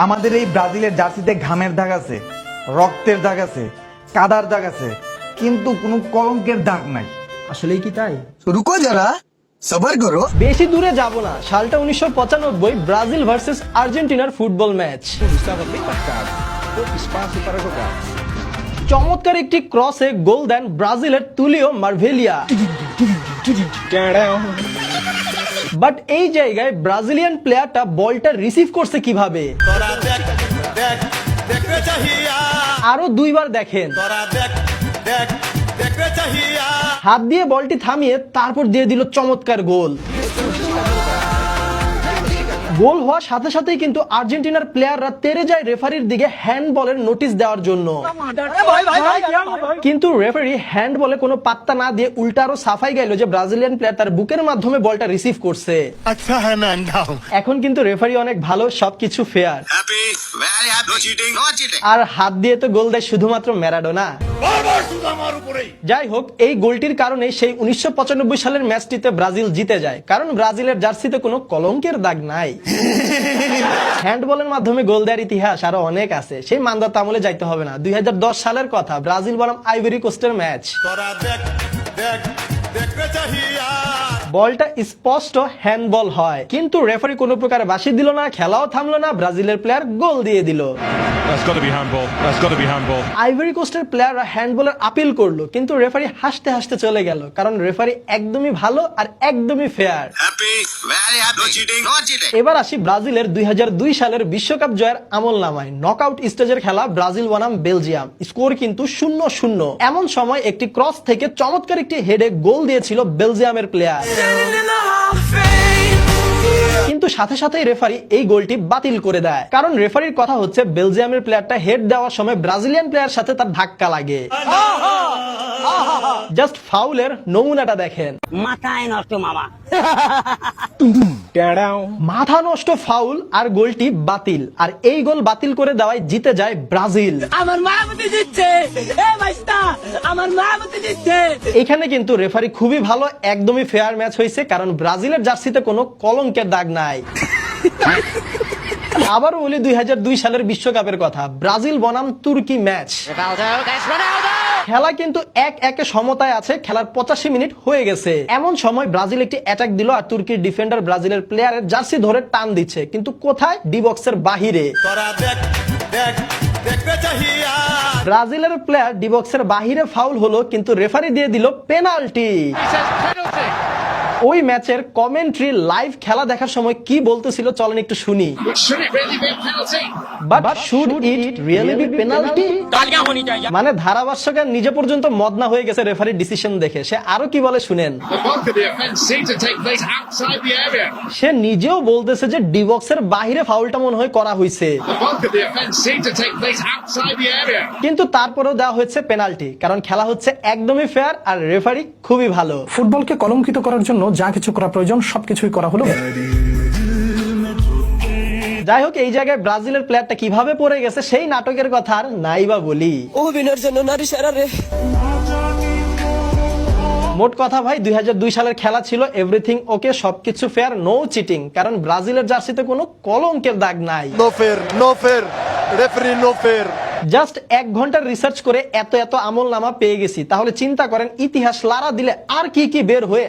আমাদের এই ব্রাজিলের জার্সিতে ঘামের দাগ আছে, রক্তের দাগ আছে, কাদার দাগ আছে, কিন্তু কোনো কলঙ্কের দাগ নাই। আসলেই কি তাই? रुको जरा सबर करो। বেশি দূরে যাব না, সালটা 1995, ব্রাজিল ভার্সেস আর্জেন্টিনার ফুটবল ম্যাচ। চমৎকার একটি ক্রসে গোল দেন ব্রাজিলের তুলিও মার্ভেলিয়া। বাট এই জায়গায় ব্রাজিলিয়ান প্লেয়ারটা বলটা রিসিভ করছে কিভাবে? আরো দুইবার দেখেন, হাত দিয়ে বলটি থামিয়ে তারপর দিয়ে দিল চমৎকার গোল। গোল হওয়ার সাথে সাথেই কিন্তু আর্জেন্টিনার প্লেয়াররা তেড়ে যায় রেফারির দিকে হ্যান্ডবলের নোটিশ দেওয়ার জন্য, কিন্তু রেফারি হ্যান্ডবলে কোনো পাত্তা না দিয়ে উল্টা আরো সাফাই গেল যে ব্রাজিলিয়ান প্লেয়ার তার বুকের মাধ্যমে বলটা রিসিভ করছে। अच्छा है ना अंडा এখন কিন্তু রেফারি অনেক ভালো, সবকিছু fair. Happy very happy no cheating no cheating আর হাত দিয়ে তো গোল দেয় শুধুমাত্র ম্যারাডোনা। যাই হোক, এই গোলটির কারণে সেই 1995 সালের ম্যাচটিতে ব্রাজিল জিতে যায়, কারণ ব্রাজিলের জার্সিতে কোনো কলঙ্কের দাগ নাই। হ্যান্ডবলের মাধ্যমে গোল দেওয়ার ইতিহাস আরো অনেক আছে, সেই মান্দাতা আমলে যাইতে হবে না। 2010 সালের কথা, ব্রাজিল বনাম আইভরি কোস্টের ম্যাচ। বলটা স্পষ্ট হ্যান্ডবল হয়, কিন্তু রেফারি কোনো প্রকার বাঁশি দিল না, খেলাও থামলো না, ব্রাজিলের প্লেয়ার গোল দিয়ে দিল। That's got to be handball. That's got to be handball. Ivory কোস্টের প্লেয়াররা হ্যান্ডবলের আপিল করলো, কিন্তু রেফারি হাসতে হাসতে চলে গেল, কারণ রেফারি একদমই ভালো আর একদমই fair. Happy very happy no cheating no cheating এবার আসি ব্রাজিলের 2002 সালের বিশ্বকাপ জয়ের আমল নামায়। নকআউট স্টেজের খেলা, ব্রাজিল বনাম বেলজিয়াম, স্কোর কিন্তু 0-0। এমন সময় একটি ক্রস থেকে চমৎকার একটি হেডে গোল দিয়েছিল বেলজিয়ামের প্লেয়ার, কিন্তু সাথে সাথেই রেফারি এই গোলটি বাতিল করে দেয়, কারণ রেফারির কথা হচ্ছে বেলজিয়ামের প্লেয়ারটা হেড দেওয়ার সময় ব্রাজিলিয়ান প্লেয়ার সাথে তার ধাক্কা লাগে। জাস্ট ফাউলের নমুনাটা দেখেন, মাথায় নষ্ট মামা। মাথা নষ্ট ফাউল, আর গোলটি বাতিল। আর এই গোল বাতিল করে দেওয়ায় জিতে যায় ব্রাজিল। আমার মায়াবতী দিচ্ছে, এ ভাইস্তা আমার মায়াবতী দিচ্ছে। এখানে কিন্তু রেফারি খুবই ভালো, একদমই ফেয়ার ম্যাচ হয়েছে, কারণ ব্রাজিলের জার্সিতে কোনো কলঙ্কের দাগ নাই। আবারও বলি 2002 সালের বিশ্বকাপের কথা, ব্রাজিল বনাম তুর্কি ম্যাচ। খেলা কিন্তু 1-1 সমতায় আছে, খেলার 85 মিনিট হয়ে গেছে। এমন সময় ব্রাজিল একটি অ্যাটাক দিল, আর তুর্কির ডিফেন্ডার ব্রাজিলের প্লেয়ারের জার্সি ধরে টান দিচ্ছে, কিন্তু কোথায়? ডি বক্সের বাহিরে। ব্রাজিলের প্লেয়ার ডি বক্সের বাহিরে ফাউল হলো, কিন্তু রেফারি দিয়ে দিল পেনাল্টি। ওই ম্যাচের কমেন্ট্রি লাইভ খেলা দেখার সময় কি বলতেছিল চলেন একটু শুনি। But should it really be penalty? মানে ধারাভাষ্যকার নিজে পর্যন্ত মদনা হয়ে গেছে রেফারির ডিসিশন দেখে। সে আরো কি বলে শুনেন। সে নিজেও বলতেছে যে ডি বক্সের বাহিরে ফাউলটা মনে হয় করা হয়েছে, কিন্তু তারপরেও দেওয়া হয়েছে পেনাল্টি, কারণ খেলা হচ্ছে একদমই ফেয়ার আর রেফারি খুবই ভালো। ফুটবলকে কলঙ্কিত করার জন্য যা কিছু করা প্রয়োজন সবকিছুই করা হলো। যাই হোক, এই জায়গায় ব্রাজিলের প্লেয়ারটা কিভাবে পড়ে গেছে সেই নাটকের কথা আর নাই বা বলি। অভিনয়ের জন্য নারী সেরা রে। মোট কথা ভাই, 2002 সালের খেলা ছিল, এভরিথিং ওকে, সবকিছু ফেয়ার, নো চিটিং, কারণ ব্রাজিলের জার্সিতে কোনো কলঙ্কের দাগ নাই। नो फेर रेफरी नो फेर জাস্ট 1 ঘন্টার রিসার্চ করে এত এত আমল নামা পেয়ে গেছি, তাহলে চিন্তা করেন ইতিহাস লারা দিলে আর কি কি বের হয়ে